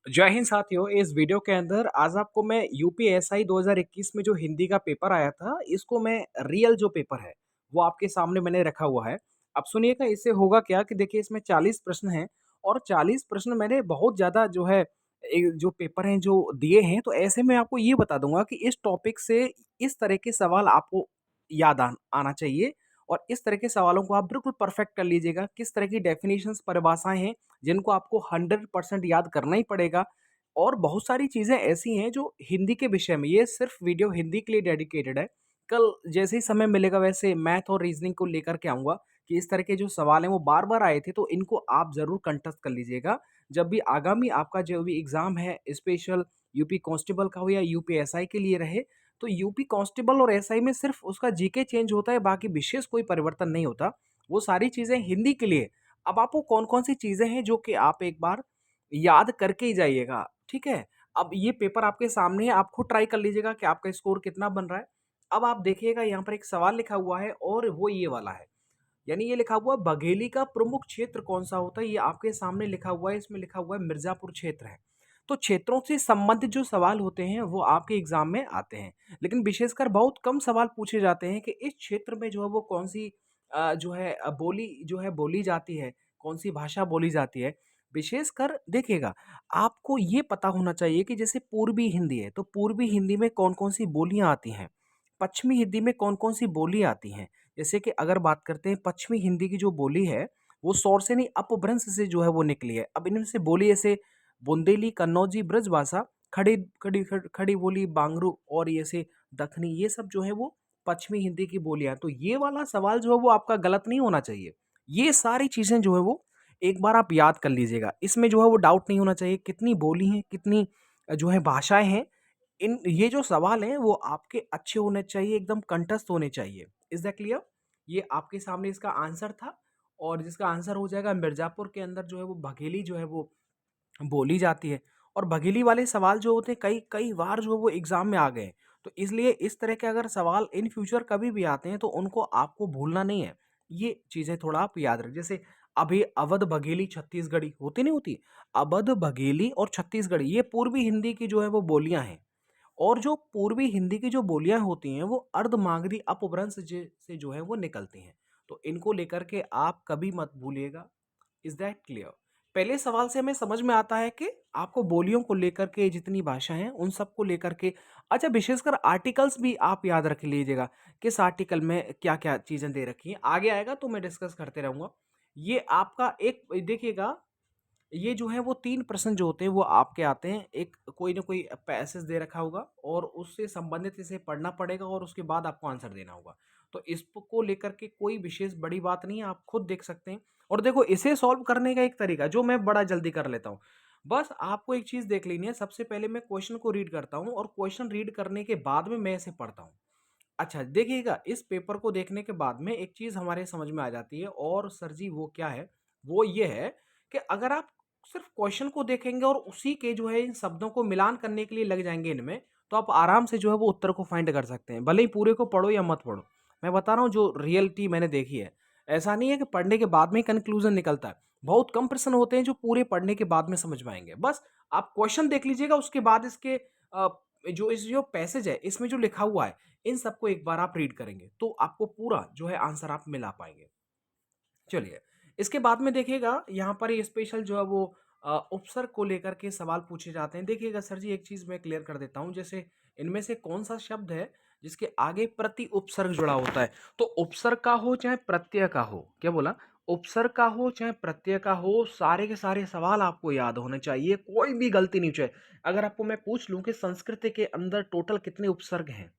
जय हिंद साथियों। इस वीडियो के अंदर आज आपको मैं यूपीएसआई 2021 में जो हिंदी का पेपर आया था, इसको मैं रियल जो पेपर है वो आपके सामने मैंने रखा हुआ है। अब सुनिएगा, इससे होगा क्या कि देखिए, इसमें 40 प्रश्न हैं और 40 प्रश्न मैंने बहुत ज़्यादा जो है जो पेपर हैं जो दिए हैं, तो ऐसे में आपको ये बता दूंगा कि इस टॉपिक से इस तरह के सवाल आपको याद आना चाहिए और इस तरह के सवालों को आप बिल्कुल परफेक्ट कर लीजिएगा। किस तरह की डेफिनेशंस, परिभाषाएं हैं जिनको आपको 100% याद करना ही पड़ेगा। और बहुत सारी चीज़ें ऐसी हैं जो हिंदी के विषय में, ये सिर्फ वीडियो हिंदी के लिए डेडिकेटेड है। कल जैसे ही समय मिलेगा वैसे मैथ और रीजनिंग को लेकर के आऊँगा कि इस तरह के जो सवाल हैं वो बार-बार आए थे, तो इनको आप ज़रूर कंठस्थ कर लीजिएगा। जब भी आगामी आपका जो भी एग्ज़ाम है, स्पेशल यूपी कांस्टेबल का हो या यूपीएसआई के लिए रहे, तो यूपी कांस्टेबल और एसआई में सिर्फ उसका जीके चेंज होता है, बाकी विशेष कोई परिवर्तन नहीं होता। वो सारी चीज़ें हिंदी के लिए। अब आपको कौन-कौन सी चीज़ें हैं जो कि आप एक बार याद करके ही जाइएगा, ठीक है? अब ये पेपर आपके सामने है, आप खुद ट्राई कर लीजिएगा कि आपका स्कोर कितना बन रहा है। अब आप देखिएगा, यहाँ पर एक सवाल लिखा हुआ है और वो ये वाला है। यानी ये लिखा हुआ है, बघेली का प्रमुख क्षेत्र कौन-सा होता है? ये आपके सामने लिखा हुआ है, इसमें लिखा हुआ है मिर्ज़ापुर क्षेत्र है। तो क्षेत्रों से संबंधित जो सवाल होते हैं वो आपके एग्ज़ाम में आते हैं। लेकिन विशेषकर बहुत कम सवाल पूछे जाते हैं कि इस क्षेत्र में जो है वो कौन-सी जो है बोली जो है बोली जाती है, कौन-सी भाषा बोली जाती है। विशेषकर देखिएगा, आपको ये पता होना चाहिए कि जैसे पूर्वी हिंदी है, तो पूर्वी हिंदी में कौन-कौन सी बोलियाँ आती हैं? पश्चिमी हिंदी में कौन-कौन सी बोली आती हैं? जैसे कि अगर बात करते हैं पश्चिमी हिंदी की जो बोली है, वो सौरसेनी अपभ्रंश से जो है वो निकली है। अब इनमें से बोली ऐसे बुंदेली, कन्नौजी, ब्रजभाषा, खड़ी बोली, बांगरू और ये से दक्खनी, ये सब जो है वो पश्चिमी हिंदी की बोलियाँ। तो ये वाला सवाल जो है वो आपका गलत नहीं होना चाहिए। ये सारी चीज़ें जो है वो एक बार आप याद कर लीजिएगा। इसमें जो है वो डाउट नहीं होना चाहिए, कितनी बोली हैं, कितनी जो है भाषाएँ हैं। इन ये जो सवाल हैं वो आपके अच्छे होने चाहिए, एकदम कंठस्थ होने चाहिए। Is that clear? ये आपके सामने इसका आंसर था और जिसका आंसर हो जाएगा मिर्ज़ापुर के अंदर जो है वो बघेली जो है वो बोली जाती है। और बघेली वाले सवाल जो होते हैं कई कई बार जो है वो एग्ज़ाम में आ गए हैं। तो इसलिए इस तरह के अगर सवाल इन फ्यूचर कभी भी आते हैं तो उनको आपको भूलना नहीं है। ये चीज़ें थोड़ा आप याद रखें। जैसे अभी अवध, बघेली, छत्तीसगढ़ी होती नहीं होती? अवध, बघेली और छत्तीसगढ़ी, ये पूर्वी हिंदी की जो है वो बोलियाँ हैं। और जो पूर्वी हिंदी की जो बोलियाँ होती हैं वो अर्धमागधी अपभ्रंश से जो है वो निकलती हैं। तो इनको लेकर के आप कभी मत भूलिएगा। Is that clear? पहले सवाल से हमें समझ में आता है कि आपको बोलियों को लेकर के जितनी भाषा हैं उन सबको लेकर के, अच्छा, विशेषकर आर्टिकल्स भी आप याद रख लीजिएगा। किस आर्टिकल में क्या-क्या चीज़ें दे रखी हैं। आगे आएगा तो मैं डिस्कस करते रहूँगा। ये आपका एक देखिएगा, ये जो है वो 3 प्रश्न जो होते हैं वो आपके आते हैं। एक कोई ना कोई पैसेज दे रखा होगा और उससे संबंधित इसे पढ़ना पड़ेगा और उसके बाद आपको आंसर देना होगा। तो इसको लेकर के कोई विशेष बड़ी बात नहीं है, आप खुद देख सकते हैं। और देखो, इसे सॉल्व करने का एक तरीका जो मैं बड़ा जल्दी कर लेता हूँ। बस आपको एक चीज़ देख लेनी है, सबसे पहले मैं क्वेश्चन को रीड करता हूँ और क्वेश्चन रीड करने के बाद में मैं इसे पढ़ता हूँ। अच्छा, देखिएगा, इस पेपर को देखने के बाद में एक चीज़ हमारे समझ में आ जाती है, और सर जी वो क्या है? वो ये है कि अगर आप सिर्फ़ क्वेश्चन को देखेंगे और उसी के जो है इन शब्दों को मिलान करने के लिए लग जाएँगे इनमें, तो आप आराम से जो है वो उत्तर को फाइंड कर सकते हैं। भले ही पूरे को पढ़ो या मत पढ़ो। मैं बता रहा हूँ जो रियलिटी मैंने देखी है। ऐसा नहीं है कि पढ़ने के बाद में ही कन्क्लूज़न निकलता है। बहुत कम प्रश्न होते हैं जो पूरे पढ़ने के बाद में समझ में आएँगे। बस आप क्वेश्चन देख लीजिएगा, उसके बाद इसके जो पैसेज है इसमें जो लिखा हुआ है, इन सबको एक बार आप रीड करेंगे तो आपको पूरा जो है आंसर आप मिला पाएँगे। चलिए, इसके बाद में देखिएगा, यहाँ पर ये स्पेशल जो है वो उपसर्ग को लेकर के सवाल पूछे जाते हैं। देखिएगा सर जी, एक चीज़ मैं क्लियर कर देता हूँ, जैसे इनमें से कौन-सा शब्द है जिसके आगे प्रति उपसर्ग जुड़ा होता है? तो उपसर्ग का हो चाहे प्रत्यय का हो, क्या बोला? उपसर्ग का हो चाहे प्रत्यय का हो, सारे के सारे सवाल आपको याद होने चाहिए, कोई भी गलती नहीं चाहिए। अगर आपको मैं पूछ लूँ कि संस्कृत के अंदर टोटल कितने उपसर्ग हैं?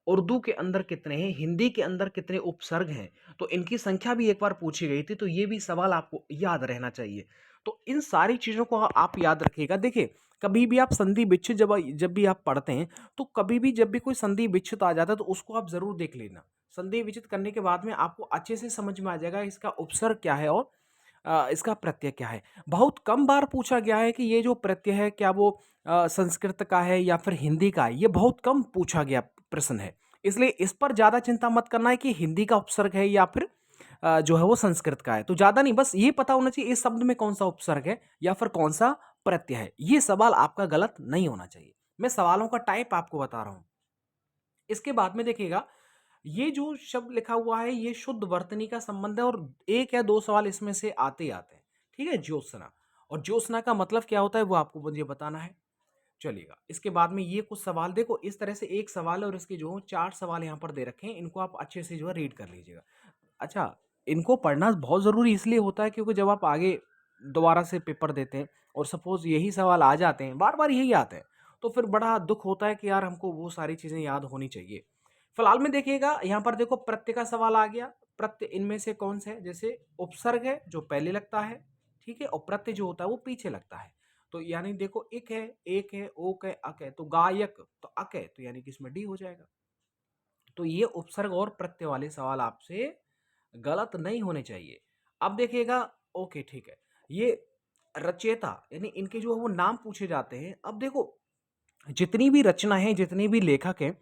उर्दू के अंदर कितने हैं, हिंदी के अंदर कितने उपसर्ग हैं, तो इनकी संख्या भी एक बार पूछी गई थी, तो ये भी सवाल आपको याद रहना चाहिए। तो इन सारी चीज़ों को आप याद रखिएगा। देखिए, कभी भी आप संधि विच्छेद जब भी आप पढ़ते हैं, तो कभी भी जब भी कोई संधि विच्छेद आ जाता है, तो उसको आप ज़रूर देख लेना। संधि विच्छेद करने के बाद में आपको अच्छे से समझ में आ जाएगा इसका उपसर्ग क्या है और इसका प्रत्यय क्या है। बहुत कम बार पूछा गया है कि ये जो प्रत्यय है क्या वो संस्कृत का है या फिर हिंदी का है, ये बहुत कम पूछा गया प्रश्न है। इसलिए इस पर ज़्यादा चिंता मत करना है कि हिंदी का उपसर्ग है या फिर जो है वो संस्कृत का है। तो ज़्यादा नहीं, बस ये पता होना चाहिए इस शब्द में कौन-सा उपसर्ग है या फिर कौन-सा प्रत्यय है। ये सवाल आपका गलत नहीं होना चाहिए। मैं सवालों का टाइप आपको बता रहा हूँ। इसके बाद में देखिएगा, ये जो शब्द लिखा हुआ है ये शुद्ध वर्तनी का संबंध है और 1 या 2 सवाल इसमें से आते ही आते हैं। ठीक है? ज्योत्सना, और ज्योत्सना का मतलब क्या होता है वो आपको मुझे बताना है। चलिएगा, इसके बाद में ये कुछ सवाल देखो, इस तरह से एक सवाल है और इसके जो 4 सवाल यहाँ पर दे रखे हैं, इनको आप अच्छे से जो है रीड कर लीजिएगा। अच्छा, इनको पढ़ना बहुत ज़रूरी इसलिए होता है क्योंकि जब आप आगे दोबारा से पेपर देते हैं और सपोज़ यही सवाल आ जाते हैं, बार-बार यही आते हैं, तो फिर बड़ा दुःख होता है कि यार हमको वो सारी चीज़ें याद होनी चाहिए। फिलहाल में देखिएगा, यहाँ पर देखो प्रत्यय का सवाल आ गया। प्रत्यय इनमें से कौन सा है? जैसे उपसर्ग है जो पहले लगता है, ठीक है? और प्रत्यय जो होता है वो पीछे लगता है। तो यानी देखो इक है, एक है, ओक है, अक है, तो गायक, तो अक है, तो यानी कि इसमें डी हो जाएगा। तो ये उपसर्ग और प्रत्यय वाले सवाल आपसे गलत नहीं होने चाहिए। अब देखिएगा, ओके ठीक है, ये रचयिता यानी इनके जो है वो नाम पूछे जाते हैं। अब देखो, जितनी भी रचना है, जितने भी लेखक हैं,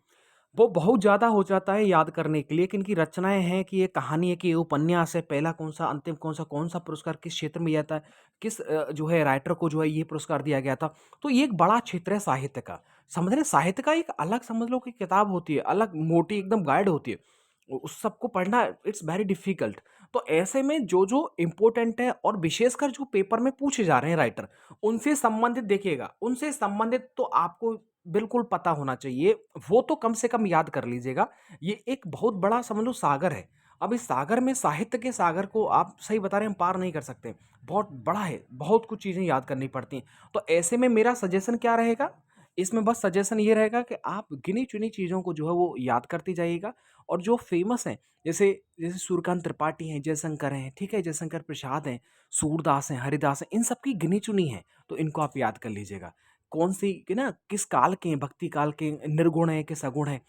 वो बहुत ज़्यादा हो जाता है याद करने के लिए कि इनकी रचनाएँ हैं, कि ये कहानी है, कि ये उपन्यास है, पहला कौन-सा, अंतिम कौन-सा पुरस्कार किस क्षेत्र में जाता है, किस जो है राइटर को जो है ये पुरस्कार दिया गया था। तो ये एक बड़ा क्षेत्र है साहित्य का। समझ रहे हैं? साहित्य का एक अलग समझ लो कि किताब होती है, अलग मोटी एकदम गाइड होती है। उ उस सबको पढ़ना इट्स वेरी डिफ़िकल्ट। तो ऐसे में जो-जो इम्पोर्टेंट है और विशेषकर जो पेपर में पूछे जा रहे हैं राइटर, उनसे संबंधित देखिएगा, उनसे संबंधित तो आपको बिल्कुल पता होना चाहिए, वो तो कम से कम याद कर लीजिएगा। ये एक बहुत बड़ा समझ लो सागर है। अब इस सागर में, साहित्य के सागर को आप सही बता रहे हैं, हम पार नहीं कर सकते। बहुत बड़ा है, बहुत कुछ चीज़ें याद करनी पड़ती हैं। तो ऐसे में मेरा सजेशन क्या रहेगा? इसमें बस सजेशन ये रहेगा कि आप गिनी-चुनी चीज़ों को जो है वो याद करते जाइएगा, और जो फ़ेमस हैं, जैसे जैसे सूर्यकांत त्रिपाठी हैं, जयशंकर हैं, ठीक है? जयशंकर प्रसाद हैं, सूरदास हैं, हरिदास हैं, इन सब की गिनी-चुनी हैं, तो इनको आप याद कर लीजिएगा। कौन-सी कि ना किस काल के हैं, भक्ति काल के, निर्गुण हैं कि सगुण हैं,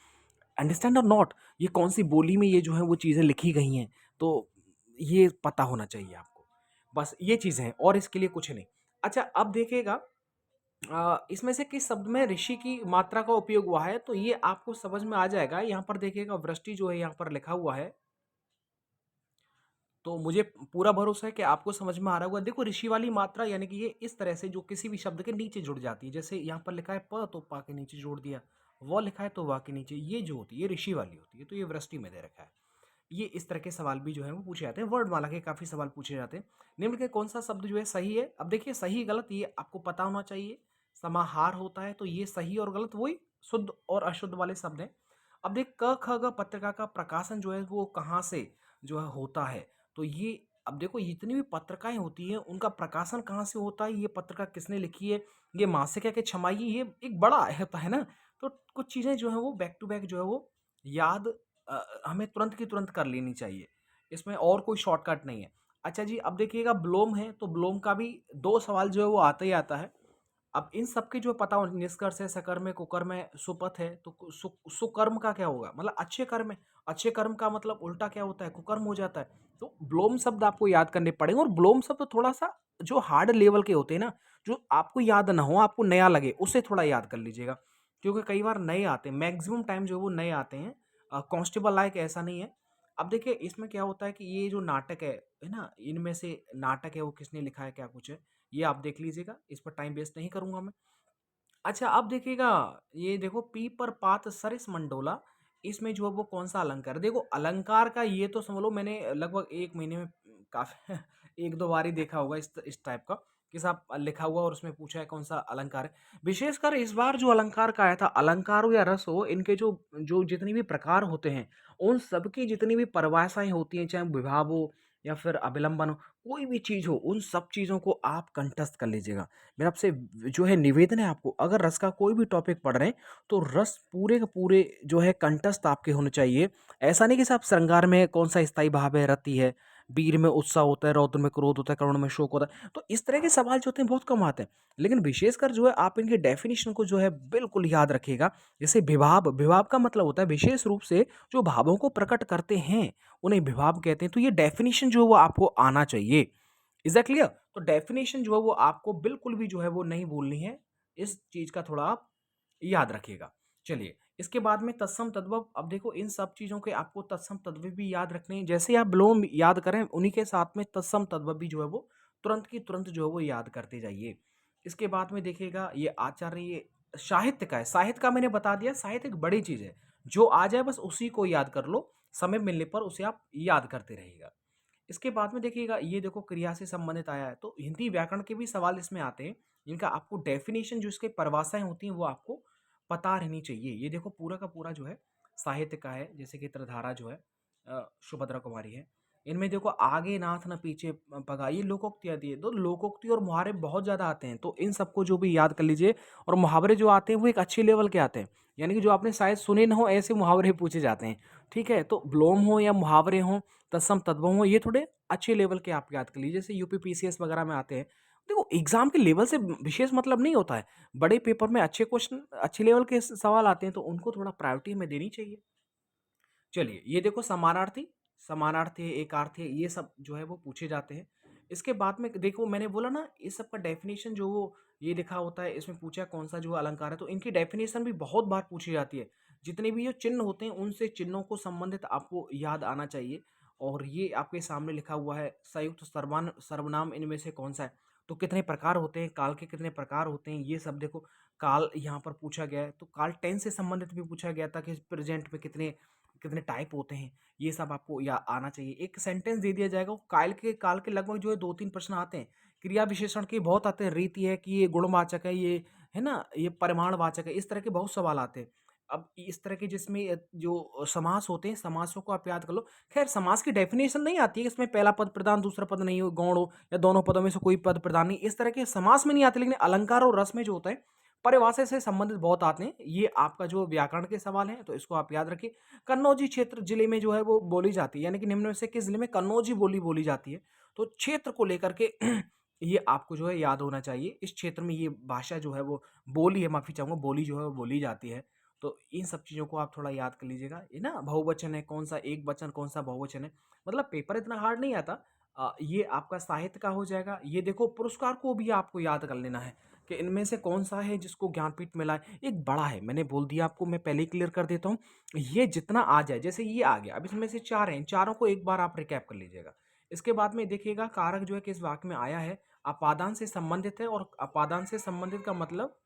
अंडरस्टैंड और नॉट, ये कौन-सी बोली में ये जो है वो चीज़ें लिखी गई हैं, तो ये पता होना चाहिए आपको। बस ये चीज़ें हैं और इसके लिए कुछ नहीं। अच्छा, अब देखिएगा, इसमें से किस शब्द में ऋषि की मात्रा का उपयोग हुआ है, तो ये आपको समझ में आ जाएगा। यहाँ पर देखिएगा, वृष्टि जो है यहाँ पर लिखा हुआ है, तो मुझे पूरा भरोसा है कि आपको समझ में आ रहा होगा। देखो, ऋषि वाली मात्रा यानी कि ये इस तरह से जो किसी भी शब्द के नीचे जुड़ जाती है। जैसे यहाँ पर लिखा है प, तो पा के नीचे जोड़ दिया। व लिखा है तो वा के नीचे, ये जो होती है ये ऋषि वाली होती है, तो ये वृष्टि में दे रखा है। ये इस तरह के सवाल भी जो है वो पूछे जाते हैं। वर्णमाला के काफ़ी सवाल पूछे जाते हैं। निम्न के कौन सा शब्द जो है सही है? अब देखिए, सही गलत ये आपको पता होना चाहिए। समाहार होता है, तो ये सही और गलत वही शुद्ध और अशुद्ध वाले शब्द हैं। अब देख, क ख ग पत्रिका का प्रकाशन जो है वो कहाँ से जो है होता है? तो ये, अब देखो, जितनी भी पत्रिकाएँ होती हैं उनका प्रकाशन कहाँ से होता है, ये पत्रिका किसने लिखी है, ये मासिक है कि छमाही, ये एक बड़ा होता है ना। तो कुछ चीज़ें जो हैं वो बैक टू बैक जो है वो याद हमें तुरंत की तुरंत कर लेनी चाहिए। इसमें और कोई शॉर्टकट नहीं है। अच्छा जी, अब देखिएगा, विलोम है, तो विलोम का भी 2 सवाल जो है वो आता ही आता है। अब इन सब के जो पता हो, निष्कर्ष है, सकर्म है, कुकर्म है, सुपथ है, तो सुकर्म का क्या होगा? मतलब अच्छे कर्म है। अच्छे कर्म का मतलब उल्टा क्या होता है? कुकर्म हो जाता है। तो विलोम शब्द आपको याद करने पड़ेंगे, और विलोम शब्द थोड़ा-सा जो हार्ड लेवल के होते हैं ना, जो आपको याद ना हो, आपको नया लगे, उसे थोड़ा याद कर लीजिएगा। क्योंकि कई बार नए आते हैं, मैक्सिमम टाइम जो है वो नए आते हैं। कांस्टेबल लायक ऐसा नहीं है। अब देखिए, इसमें क्या होता है कि ये जो नाटक है ना? इनमें से नाटक है वो किसने लिखा है, क्या कुछ है, ये आप देख लीजिएगा। इस पर टाइम वेस्ट नहीं करूँगा मैं। अच्छा, अब देखिएगा, ये देखो, पीपर पात सरिस मंडोला, इसमें जो है वो कौन-सा अलंकार है? देखो, अलंकार का ये तो समझ लो मैंने लगभग 1 महीने में काफ़ी 1-2 बार ही देखा होगा इस टाइप का, कि साहब लिखा हुआ और उसमें पूछा है कौन-सा अलंकार है। विशेषकर इस बार जो अलंकार का आया था, अलंकार हो या रस हो, इनके जो जो जितने भी प्रकार होते हैं, उन सबकी जितनी भी परिभाषाएँ होती हैं, चाहे विभाव हो या फिर अभिलंबन हो, कोई भी चीज़ हो, उन सब चीज़ों को आप कंठस्थ कर लीजिएगा। मेरा आपसे जो है निवेदन है आपको, अगर रस का कोई भी टॉपिक पढ़ रहे हैं, तो रस पूरे के पूरे जो है कंठस्थ आपके होने चाहिए। ऐसा नहीं कि साहब श्रृंगार में कौन-सा स्थायी भाव है, रति है, वीर में उत्साह होता है, रौद्र में क्रोध होता है, करुण में शोक होता है। तो इस तरह के सवाल जो होते हैं बहुत कम आते हैं। लेकिन विशेषकर जो है आप इनके डेफिनिशन को जो है बिल्कुल याद रखिएगा। जैसे विभाव, विभाव का मतलब होता है विशेष रूप से जो भावों को प्रकट करते हैं, उन्हें विभाव कहते हैं। तो ये डेफिनिशन जो है वो आपको आना चाहिए। Is that clear? तो डेफ़िनेशन जो है वो आपको बिल्कुल भी जो है वो नहीं भूलनी है। इस चीज़ का थोड़ा आप याद रखिएगा। चलिए, इसके बाद में तत्सम तद्भव, अब देखो, इन सब चीज़ों के आपको तत्सम तद्भव भी याद रखने हैं। जैसे आप विलोम याद करें, उन्हीं के साथ में तत्सम तद्भव भी जो है वो तुरंत की तुरंत जो है वो याद करते जाइए। इसके बाद में देखिएगा ये आचार्य साहित्य का है, साहित्य का मैंने बता दिया, साहित्य एक बड़ी चीज़ है, जो आ जाए बस उसी को याद कर लो, समय मिलने पर उसे आप याद करते रहिएगा। इसके बाद में देखिएगा ये देखो क्रिया से संबंधित आया है, तो हिंदी व्याकरण के भी सवाल इसमें आते हैं, जिनका आपको डेफिनेशन जो इसके परिभाषाएँ होती हैं वो आपको पता रहनी चाहिए। ये देखो पूरा का पूरा जो है साहित्य का है, जैसे कि त्रिधारा जो है सुभद्रा कुमारी है। इनमें देखो आगे नाथ न पीछे पगा, ये लोकोक्तियाँ दी है, तो लोकोक्ति और मुहावरे बहुत ज़्यादा आते हैं, तो इन सबको जो भी याद कर लीजिए। और मुहावरे जो आते हैं वो एक अच्छे लेवल के आते हैं, यानी कि जो आपने शायद सुने ना हो ऐसे मुहावरे पूछे जाते हैं, ठीक है? तो विलोम हो या मुहावरे हों, तत्सम तद्भव हो, ये थोड़े अच्छे लेवल के आप याद कर लीजिए, जैसे यूपी पीसीएस वगैरह में आते हैं। देखो एग्ज़ाम के लेवल से विशेष मतलब नहीं होता है, बड़े पेपर में अच्छे क्वेश्चन, अच्छे लेवल के सवाल आते हैं, तो उनको थोड़ा प्रायोरिटी हमें देनी चाहिए। चलिए, ये देखो समानार्थी, समानार्थी है, एकार्थी है, ये सब जो है वो पूछे जाते हैं। इसके बाद में देखो मैंने बोला ना इस सब का डेफ़िनेशन जो वो ये लिखा होता है, इसमें पूछा कौन-सा जो अलंकार है, तो इनकी डेफ़िनेशन भी बहुत बार पूछी जाती है। जितने भी ये चिन्ह होते हैं, उनसे चिन्हों को संबंधित आपको याद आना चाहिए। और ये आपके सामने लिखा हुआ है, संयुक्त सर्वनाम इनमें से कौन-सा है? तो कितने प्रकार होते हैं, काल के कितने प्रकार होते हैं, ये सब देखो। काल यहाँ पर पूछा गया है, तो काल टेंस से संबंधित भी पूछा गया था कि प्रेज़ेंट में कितने कितने टाइप होते हैं, ये सब आपको या आना चाहिए। एक सेंटेंस दे दिया जाएगा, वो काल के लगभग जो है 2-3 प्रश्न आते हैं। क्रिया विशेषण के बहुत आते हैं, रीति है कि ये गुणवाचक है, ये है ना, ये परिमाणवाचक है, इस तरह के बहुत सवाल आते हैं। अब इस तरह के जिसमें जो समास होते हैं, समासों को आप याद कर लो। खैर समास की डेफिनेशन नहीं आती है, इसमें पहला पद प्रधान, दूसरा पद नहीं हो, गौण हो या दोनों पदों में से कोई पद प्रधान नहीं, इस तरह के समास में नहीं आते, लेकिन अलंकार और रस में जो होता है, परिभाषा से संबंधित बहुत आते हैं। ये आपका जो व्याकरण के सवाल हैं, तो इसको आप याद रखिए। कन्नौजी क्षेत्र जिले में जो है वो बोली जाती है, यानी कि निम्न में से किस जिले में कन्नौजी बोली बोली जाती है, तो क्षेत्र को लेकर के ये आपको जो है याद होना चाहिए। इस क्षेत्र में ये भाषा जो है वो बोली है, माफ़ी चाहूँगा, बोली जो है वो बोली जाती है। तो इन सब चीज़ों को आप थोड़ा याद कर लीजिएगा। ये ना बहुवचन है, कौन-सा एकवचन, कौन-सा बहुवचन है, मतलब पेपर इतना हार्ड नहीं आता। ये आपका साहित्य का हो जाएगा। ये देखो पुरस्कार को भी आपको याद कर लेना है कि इनमें से कौन-सा है जिसको ज्ञानपीठ मिला है। एक बड़ा है, मैंने बोल दिया आपको, मैं पहले ही क्लियर कर देता हूँ। ये जितना आ जाए, जैसे ये आ गया, अब इसमें से 4 हैं, इन चारों को एक बार आप रिकैप कर लीजिएगा। इसके बाद में देखिएगा कारक जो है किस वाक्य में आया है, अपादान से संबंधित है, और अपादान से संबंधित का मतलब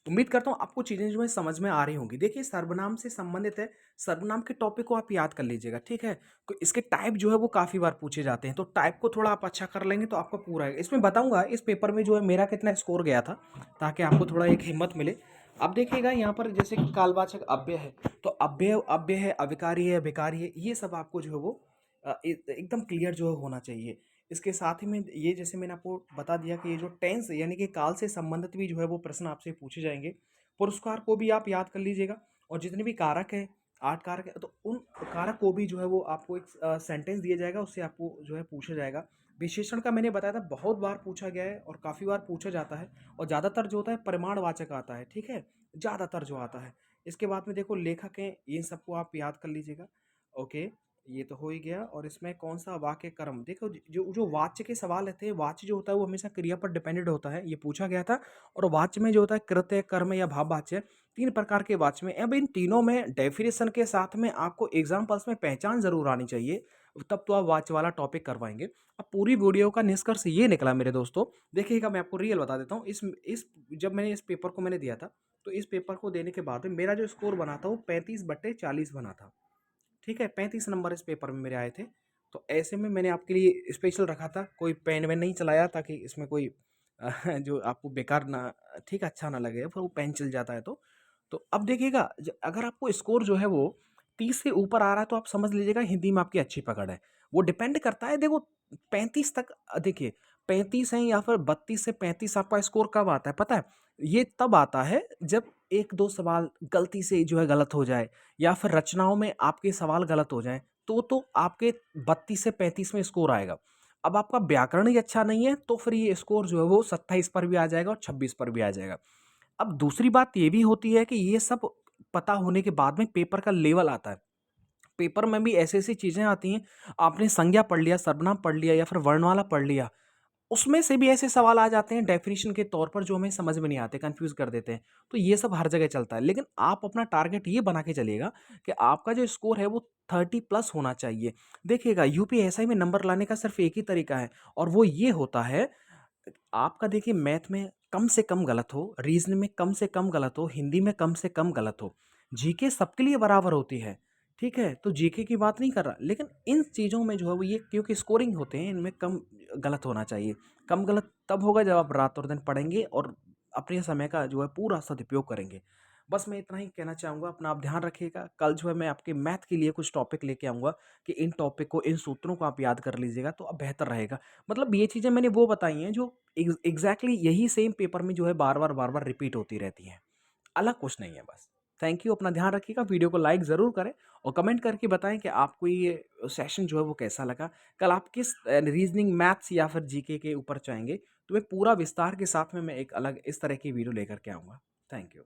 उम्मीद करता हूँ आपको चीज़ें जो है समझ में आ रही होंगी। देखिए सर्वनाम से संबंधित है, सर्वनाम के टॉपिक को आप याद कर लीजिएगा, ठीक है? तो इसके टाइप जो है वो काफ़ी बार पूछे जाते हैं, तो टाइप को थोड़ा आप अच्छा कर लेंगे तो आपका पूरा है। इसमें बताऊँगा इस पेपर में जो है मेरा कितना स्कोर गया था, ताकि आपको थोड़ा एक हिम्मत मिले। अब देखिएगा यहाँ पर जैसे कि कालवाचक अव्यय है, तो अव्यय अव्यय है, अविकारी है, विकारी है, ये सब आपको जो है वो एकदम क्लियर जो है होना चाहिए। इसके साथ ही में ये जैसे मैंने आपको बता दिया कि ये जो टेंस यानी कि काल से संबंधित भी जो है वो प्रश्न आपसे पूछे जाएँगे। पुरस्कार को भी आप याद कर लीजिएगा, और जितने भी कारक हैं, 8 कारक हैं, तो उन कारक को भी जो है वो आपको एक सेंटेंस दिया जाएगा, उससे आपको जो है पूछा जाएगा। विशेषण का मैंने बताया था बहुत बार पूछा गया है और काफ़ी बार पूछा जाता है, और ज़्यादातर जो होता है परिमाणवाचक आता है, ठीक है? ज़्यादातर जो आता है। इसके बाद में देखो लेखक हैं, इन सबको आप याद कर लीजिएगा। ओके। ये तो हो ही गया। और इसमें कौन-सा वाक्य कर्म, देखो जो जो वाच्य के सवाल रहते हैं, वाच्य जो होता है वो हमेशा क्रिया पर डिपेंडेंट होता है, ये पूछा गया था। और वाच्य में जो होता है कृत्य, कर्म या भाव वाच्य, 3 प्रकार के वाच्य में। अब इन तीनों में डेफिनेशन के साथ में आपको एग्ज़ाम्पल्स में पहचान ज़रूर आनी चाहिए, तब तो आप वाच्य वाला टॉपिक करवाएँगे। अब पूरी वीडियो का निष्कर्ष ये निकला मेरे दोस्तों, देखिएगा मैं आपको रियल बता देता हूँ। इस जब मैंने इस पेपर को मैंने दिया था, तो इस पेपर को देने के बाद में मेरा जो स्कोर बना था वो 35/40 बना था। ठीक है, 35 नंबर इस पेपर में मेरे आए थे। तो ऐसे में मैंने आपके लिए स्पेशल रखा था, कोई पेन वेन नहीं चलाया ताकि इसमें कोई जो आपको बेकार ना, ठीक है, अच्छा ना लगे, फिर वो पेन चल जाता है तो। तो अब देखिएगा अगर आपको स्कोर जो है वो 30 से ऊपर आ रहा है तो आप समझ लीजिएगा हिंदी में आपकी अच्छी पकड़ है। वो डिपेंड करता है, देखो 35 तक देखिए 35 है या फिर 32 से 35 आपका स्कोर कब आता है पता है? ये तब आता है जब 1-2 सवाल गलती से जो है गलत हो जाए, या फिर रचनाओं में आपके सवाल गलत हो जाएँ, तो आपके 32 से 35 में स्कोर आएगा। अब आपका व्याकरण ही अच्छा नहीं है, तो फिर ये स्कोर जो है वो 27 पर भी आ जाएगा और 26 पर भी आ जाएगा। अब दूसरी बात ये भी होती है कि ये सब पता होने के बाद में पेपर का लेवल आता है। पेपर में भी ऐसी-ऐसी चीज़ें आती हैं, आपने संज्ञा पढ़ लिया, सर्वनाम पढ़ लिया या फिर वर्णमाला पढ़ लिया, उसमें से भी ऐसे सवाल आ जाते हैं डेफिनिशन के तौर पर जो हमें समझ में नहीं आते, कन्फ्यूज़ कर देते हैं। तो ये सब हर जगह चलता है। लेकिन आप अपना टारगेट ये बना के चलिएगा कि आपका जो स्कोर है वो 30 प्लस होना चाहिए। देखिएगा यूपीएसआई में नंबर लाने का सिर्फ़ एक ही तरीका है, और वो ये होता है आपका देखिए मैथ में कम से कम गलत हो, रीज़निंग में कम से कम गलत हो, हिंदी में कम से कम गलत हो। जीके सबके लिए बराबर होती है, ठीक है? तो जीके की बात नहीं कर रहा, लेकिन इन चीज़ों में जो है वो ये क्योंकि स्कोरिंग होते हैं, इनमें कम गलत होना चाहिए। कम गलत तब होगा जब आप रात और दिन पढ़ेंगे और अपने समय का जो है पूरा सदुपयोग करेंगे। बस मैं इतना ही कहना चाहूँगा, अपना आप ध्यान रखिएगा। कल जो है मैं आपके मैथ के लिए कुछ टॉपिक लेके आऊँगा कि इन टॉपिक को, इन सूत्रों को आप याद कर लीजिएगा तो अब बेहतर रहेगा। मतलब ये चीज़ें मैंने वो बताई हैं जो एग्ज़ैक्टली यही सेम पेपर में जो है बार-बार, बार-बार रिपीट होती रहती हैं। अलग कुछ नहीं है बस। थैंक यू, अपना ध्यान रखिएगा, वीडियो को लाइक ज़रूर करें और कमेंट करके बताएँ कि आपको ये सेशन जो है वो कैसा लगा। कल आप किस रीज़निंग, मैथ्स या फिर जीके के ऊपर चाहेंगे, तो मैं पूरा विस्तार के साथ में मैं एक अलग इस तरह की वीडियो लेकर के आऊँगा। Thank you.